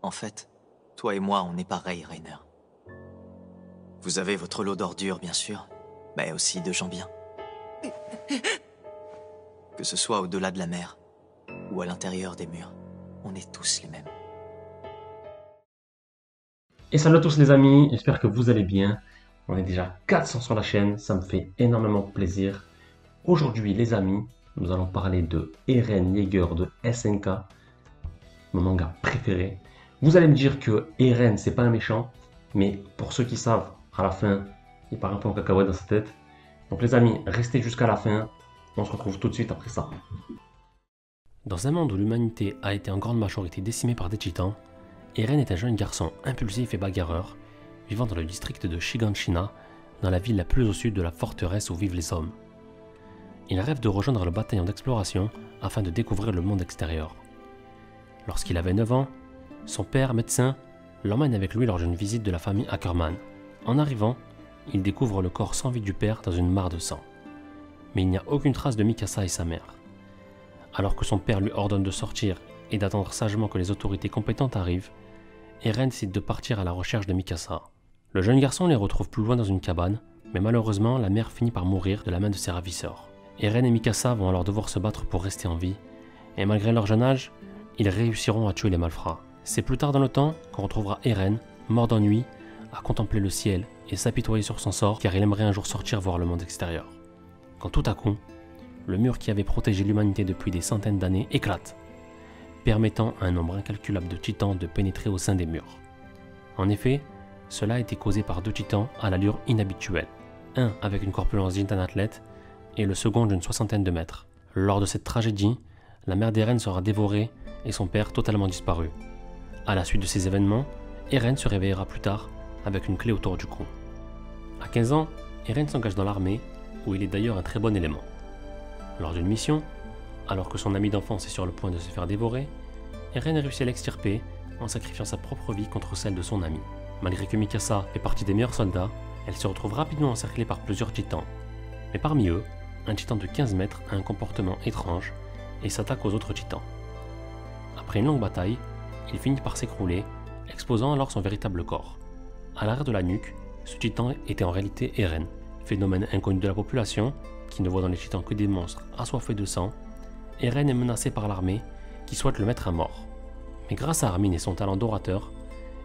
En fait, toi et moi, on est pareils, Rainer. Vous avez votre lot d'ordures, bien sûr, mais aussi de gens bien. Que ce soit au-delà de la mer, ou à l'intérieur des murs, on est tous les mêmes. Et salut à tous les amis, j'espère que vous allez bien. On est déjà 400 sur la chaîne, ça me fait énormément plaisir. Aujourd'hui les amis, nous allons parler de Eren Yeager de SNK, mon manga préféré. Vous allez me dire que Eren c'est pas un méchant, mais pour ceux qui savent, à la fin, il part un peu en cacahuète dans sa tête. Donc les amis, restez jusqu'à la fin, on se retrouve tout de suite après ça. Dans un monde où l'humanité a été en grande majorité décimée par des titans, Eren est un jeune garçon impulsif et bagarreur, vivant dans le district de Shiganshina, dans la ville la plus au sud de la forteresse où vivent les hommes. Il rêve de rejoindre le bataillon d'exploration afin de découvrir le monde extérieur. Lorsqu'il avait 9 ans, son père, médecin, l'emmène avec lui lors d'une visite de la famille Ackerman. En arrivant, il découvre le corps sans vie du père dans une mare de sang. Mais il n'y a aucune trace de Mikasa et sa mère. Alors que son père lui ordonne de sortir et d'attendre sagement que les autorités compétentes arrivent, Eren décide de partir à la recherche de Mikasa. Le jeune garçon les retrouve plus loin dans une cabane, mais malheureusement la mère finit par mourir de la main de ses ravisseurs. Eren et Mikasa vont alors devoir se battre pour rester en vie, et malgré leur jeune âge, ils réussiront à tuer les malfrats. C'est plus tard dans le temps qu'on retrouvera Eren, mort d'ennui, à contempler le ciel et s'apitoyer sur son sort car il aimerait un jour sortir voir le monde extérieur. Quand tout à coup, le mur qui avait protégé l'humanité depuis des centaines d'années éclate, permettant à un nombre incalculable de titans de pénétrer au sein des murs. En effet, cela a été causé par 2 titans à l'allure inhabituelle, un avec une corpulence digne d'un athlète et le second d'une 60aine de mètres. Lors de cette tragédie, la mère d'Eren sera dévorée et son père totalement disparu. À la suite de ces événements, Eren se réveillera plus tard avec une clé autour du cou. À 15 ans, Eren s'engage dans l'armée, où il est d'ailleurs un très bon élément. Lors d'une mission, alors que son ami d'enfance est sur le point de se faire dévorer, Eren réussit à l'extirper en sacrifiant sa propre vie contre celle de son ami. Malgré que Mikasa fait partie des meilleurs soldats, elle se retrouve rapidement encerclée par plusieurs titans. Mais parmi eux, un titan de 15 mètres a un comportement étrange et s'attaque aux autres titans. Après une longue bataille, il finit par s'écrouler, exposant alors son véritable corps. À l'arrière de la nuque, ce titan était en réalité Eren, phénomène inconnu de la population, qui ne voit dans les titans que des monstres assoiffés de sang. Eren est menacé par l'armée, qui souhaite le mettre à mort. Mais grâce à Armin et son talent d'orateur,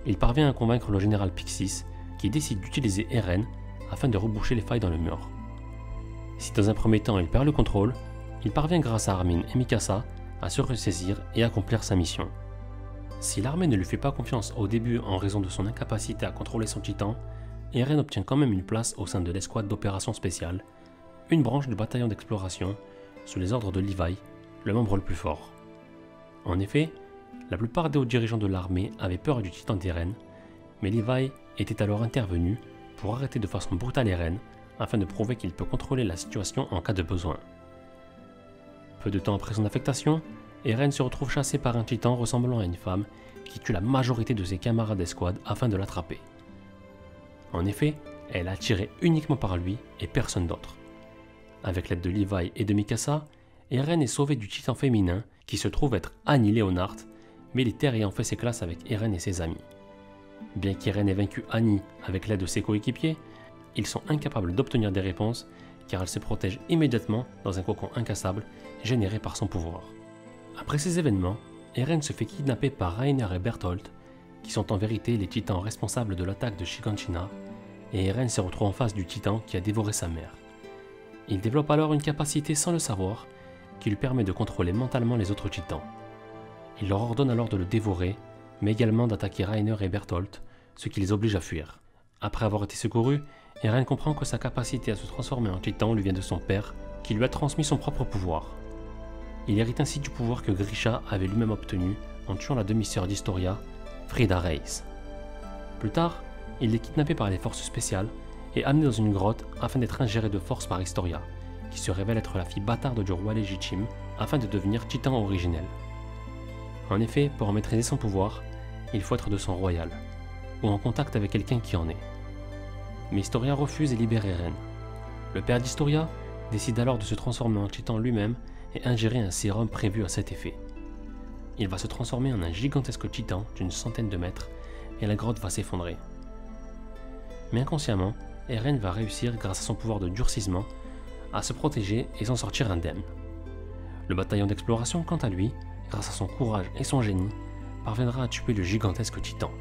il parvient à convaincre le général Pixis, qui décide d'utiliser Eren afin de reboucher les failles dans le mur. Si dans un premier temps il perd le contrôle, il parvient grâce à Armin et Mikasa à se ressaisir et accomplir sa mission. Si l'armée ne lui fait pas confiance au début en raison de son incapacité à contrôler son titan, Eren obtient quand même une place au sein de l'escouade d'opérations spéciales, une branche du bataillon d'exploration sous les ordres de Levi, le membre le plus fort. En effet, la plupart des hauts dirigeants de l'armée avaient peur du titan d'Eren, mais Levi était alors intervenu pour arrêter de façon brutale Eren afin de prouver qu'il peut contrôler la situation en cas de besoin. Peu de temps après son affectation, Eren se retrouve chassé par un titan ressemblant à une femme qui tue la majorité de ses camarades d'escouade afin de l'attraper. En effet, elle est attirée uniquement par lui et personne d'autre. Avec l'aide de Levi et de Mikasa, Eren est sauvé du titan féminin qui se trouve être Annie Leonhardt, militaire ayant fait ses classes avec Eren et ses amis. Bien qu'Eren ait vaincu Annie avec l'aide de ses coéquipiers, ils sont incapables d'obtenir des réponses car elle se protège immédiatement dans un cocon incassable généré par son pouvoir. Après ces événements, Eren se fait kidnapper par Rainer et Bertholdt, qui sont en vérité les titans responsables de l'attaque de Shiganshina, et Eren se retrouve en face du titan qui a dévoré sa mère. Il développe alors une capacité sans le savoir, qui lui permet de contrôler mentalement les autres titans. Il leur ordonne alors de le dévorer, mais également d'attaquer Rainer et Bertholdt, ce qui les oblige à fuir. Après avoir été secouru, Eren comprend que sa capacité à se transformer en titan lui vient de son père, qui lui a transmis son propre pouvoir. Il hérite ainsi du pouvoir que Grisha avait lui-même obtenu en tuant la demi-sœur d'Historia, Frida Reis. Plus tard, il est kidnappé par les forces spéciales et amené dans une grotte afin d'être ingéré de force par Historia, qui se révèle être la fille bâtarde du roi légitime afin de devenir titan originel. En effet, pour maîtriser son pouvoir, il faut être de sang royal, ou en contact avec quelqu'un qui en est. Mais Historia refuse et libère Eren. Le père d'Historia décide alors de se transformer en titan lui-même et ingérer un sérum prévu à cet effet. il va se transformer en un gigantesque titan d'une centaine de mètres et la grotte va s'effondrer. Mais inconsciemment, Eren va réussir, grâce à son pouvoir de durcissement, à se protéger et s'en sortir indemne. Le bataillon d'exploration, quant à lui, grâce à son courage et son génie, parviendra à tuer le gigantesque titan.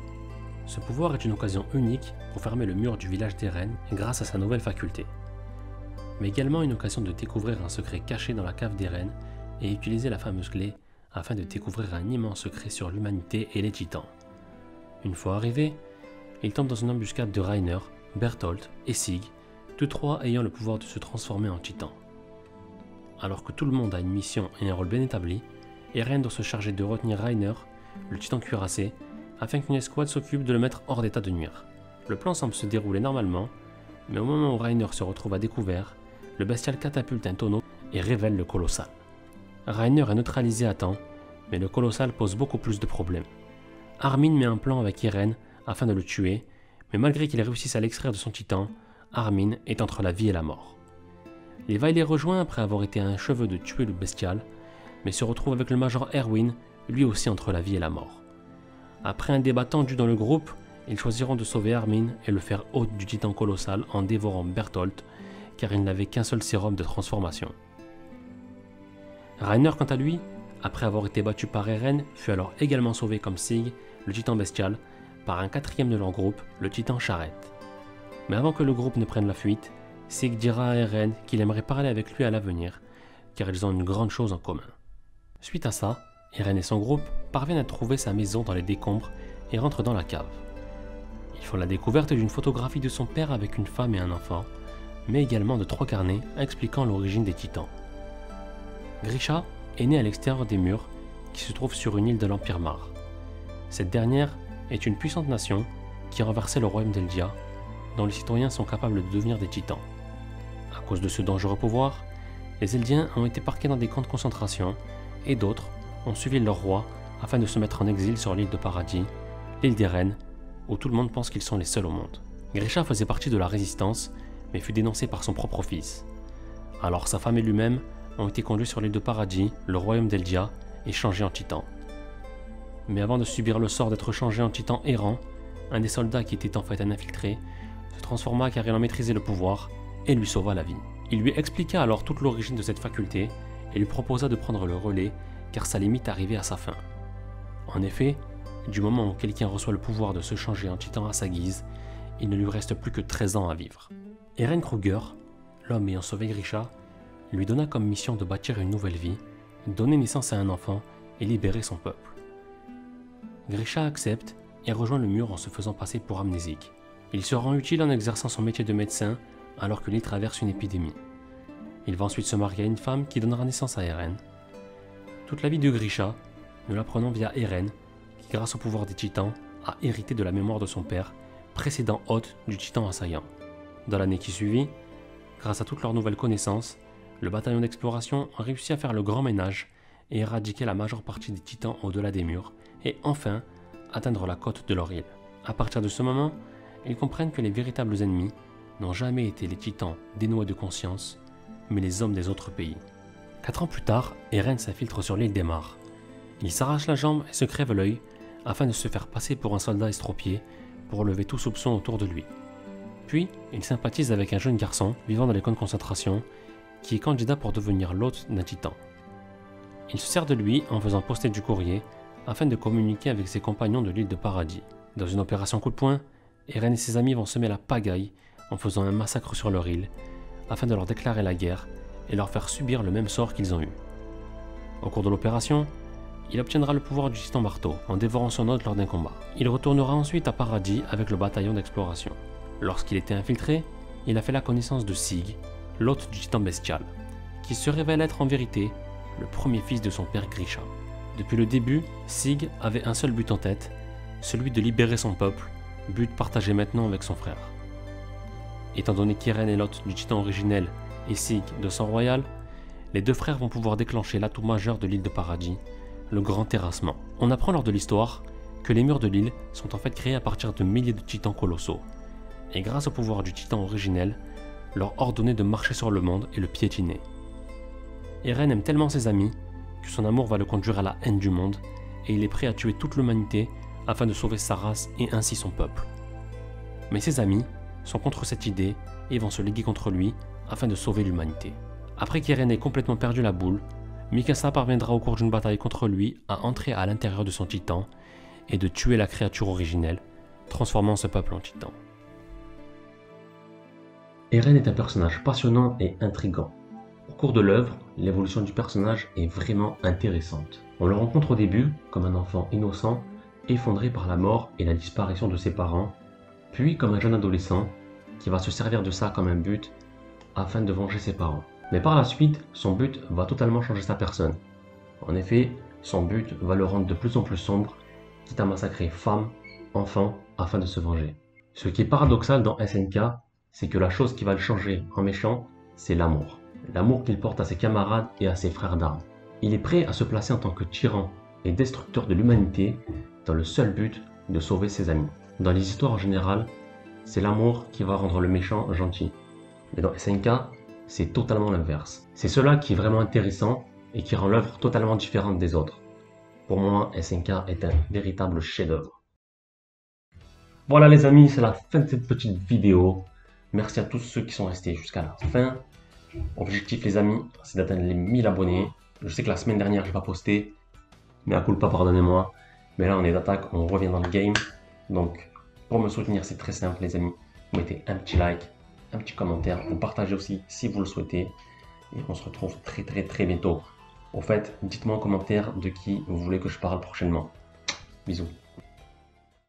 Ce pouvoir est une occasion unique pour fermer le mur du village d'Eren grâce à sa nouvelle faculté. Mais également une occasion de découvrir un secret caché dans la cave d'Eren et utiliser la fameuse clé afin de découvrir un immense secret sur l'humanité et les titans. Une fois arrivé, il tombe dans une embuscade de Reiner, Bertholdt et Sig, tous trois ayant le pouvoir de se transformer en titan. Alors que tout le monde a une mission et un rôle bien établi, Eren doit se charger de retenir Reiner, le titan cuirassé, afin qu'une escouade s'occupe de le mettre hors d'état de nuire. Le plan semble se dérouler normalement, mais au moment où Reiner se retrouve à découvert, le bestial catapulte un tonneau et révèle le colossal. Reiner est neutralisé à temps, mais le colossal pose beaucoup plus de problèmes. Armin met un plan avec Eren afin de le tuer, mais malgré qu'il réussisse à l'extraire de son titan, Armin est entre la vie et la mort. Levi les rejoint après avoir été à un cheveu de tuer le bestial, mais se retrouve avec le major Erwin, lui aussi entre la vie et la mort. Après un débat tendu dans le groupe, ils choisiront de sauver Armin et le faire hôte du titan colossal en dévorant Bertholdt, car il n'avait qu'un seul sérum de transformation. Reiner, quant à lui, après avoir été battu par Eren, fut alors également sauvé comme Sig, le titan bestial, par un quatrième de leur groupe, le titan charrette. Mais avant que le groupe ne prenne la fuite, Sig dira à Eren qu'il aimerait parler avec lui à l'avenir, car ils ont une grande chose en commun. Suite à ça, Eren et son groupe parviennent à trouver sa maison dans les décombres et rentrent dans la cave. Ils font la découverte d'une photographie de son père avec une femme et un enfant, mais également de 3 carnets expliquant l'origine des titans. Grisha est né à l'extérieur des murs qui se trouvent sur une île de l'Empire Mar. Cette dernière est une puissante nation qui a renversé le royaume d'Eldia, dont les citoyens sont capables de devenir des titans. À cause de ce dangereux pouvoir, les Eldiens ont été parqués dans des camps de concentration et d'autres ont suivi leur roi afin de se mettre en exil sur l'île de Paradis, l'île d'Eren, où tout le monde pense qu'ils sont les seuls au monde. Grisha faisait partie de la résistance, mais fut dénoncé par son propre fils. Alors sa femme et lui-même ont été conduits sur l'île de Paradis, le royaume d'Eldia, et changés en titan. Mais avant de subir le sort d'être changé en titan errant, un des soldats qui était en fait un infiltré se transforma car il en maîtrisait le pouvoir et lui sauva la vie. Il lui expliqua alors toute l'origine de cette faculté et lui proposa de prendre le relais car sa limite arrivait à sa fin. En effet, du moment où quelqu'un reçoit le pouvoir de se changer en titan à sa guise, il ne lui reste plus que 13 ans à vivre. Eren Kruger, l'homme ayant sauvé Grisha, lui donna comme mission de bâtir une nouvelle vie, donner naissance à un enfant et libérer son peuple. Grisha accepte et rejoint le mur en se faisant passer pour amnésique. Il se rend utile en exerçant son métier de médecin alors que l'île traverse une épidémie. Il va ensuite se marier à une femme qui donnera naissance à Eren. Toute la vie de Grisha, nous l'apprenons via Eren, qui grâce au pouvoir des titans a hérité de la mémoire de son père, précédent hôte du titan assaillant. Dans l'année qui suivit, grâce à toutes leurs nouvelles connaissances, le bataillon d'exploration a réussi à faire le grand ménage et éradiquer la majeure partie des titans au-delà des murs, et enfin atteindre la côte de leur île. À partir de ce moment, ils comprennent que les véritables ennemis n'ont jamais été les titans dénués de conscience, mais les hommes des autres pays. 4 ans plus tard, Eren s'infiltre sur l'île des Mars. Il s'arrache la jambe et se crève l'œil afin de se faire passer pour un soldat estropié pour lever tout soupçon autour de lui. Puis, il sympathise avec un jeune garçon vivant dans les camps de concentration qui est candidat pour devenir l'hôte d'un titan. Il se sert de lui en faisant poster du courrier afin de communiquer avec ses compagnons de l'île de Paradis. Dans une opération coup de poing, Eren et ses amis vont semer la pagaille en faisant un massacre sur leur île afin de leur déclarer la guerre et leur faire subir le même sort qu'ils ont eu. Au cours de l'opération, il obtiendra le pouvoir du titan marteau en dévorant son hôte lors d'un combat. Il retournera ensuite à Paradis avec le bataillon d'exploration. Lorsqu'il était infiltré, il a fait la connaissance de Sig, l'hôte du titan bestial, qui se révèle être en vérité le premier fils de son père Grisha. Depuis le début, Sig avait un seul but en tête, celui de libérer son peuple, but partagé maintenant avec son frère. Étant donné qu'Eren est l'hôte du titan originel et Sig de sang royal, les deux frères vont pouvoir déclencher l'atout majeur de l'île de Paradis, le grand terrassement. On apprend lors de l'histoire que les murs de l'île sont en fait créés à partir de milliers de titans colossaux, et grâce au pouvoir du titan originel, leur ordonner de marcher sur le monde et le piétiner. Eren aime tellement ses amis que son amour va le conduire à la haine du monde et il est prêt à tuer toute l'humanité afin de sauver sa race et ainsi son peuple. Mais ses amis sont contre cette idée et vont se liguer contre lui afin de sauver l'humanité. Après qu'Eren ait complètement perdu la boule, Mikasa parviendra au cours d'une bataille contre lui à entrer à l'intérieur de son titan et de tuer la créature originelle, transformant ce peuple en titan. Eren est un personnage passionnant et intrigant. Au cours de l'œuvre, l'évolution du personnage est vraiment intéressante. On le rencontre au début comme un enfant innocent, effondré par la mort et la disparition de ses parents, puis comme un jeune adolescent qui va se servir de ça comme un but afin de venger ses parents. Mais par la suite, son but va totalement changer sa personne. En effet, son but va le rendre de plus en plus sombre, quitte à massacrer femmes, enfants, afin de se venger. Ce qui est paradoxal dans SNK, c'est que la chose qui va le changer en méchant, c'est l'amour. L'amour qu'il porte à ses camarades et à ses frères d'armes. Il est prêt à se placer en tant que tyran et destructeur de l'humanité dans le seul but de sauver ses amis. Dans les histoires en général, c'est l'amour qui va rendre le méchant gentil. Mais dans SNK, c'est totalement l'inverse. C'est cela qui est vraiment intéressant et qui rend l'œuvre totalement différente des autres. Pour moi, SNK est un véritable chef-d'œuvre. Voilà les amis, c'est la fin de cette petite vidéo. Merci à tous ceux qui sont restés jusqu'à la fin. Objectif les amis, c'est d'atteindre les 1000 abonnés. Je sais que la semaine dernière, je n'ai pas posté. Mais à culpa, pardonnez-moi. Mais là, on est d'attaque, on revient dans le game. Donc, pour me soutenir, c'est très simple les amis. Vous mettez un petit like, un petit commentaire, vous partagez aussi si vous le souhaitez. Et on se retrouve très bientôt. Au fait, dites-moi en commentaire de qui vous voulez que je parle prochainement. Bisous.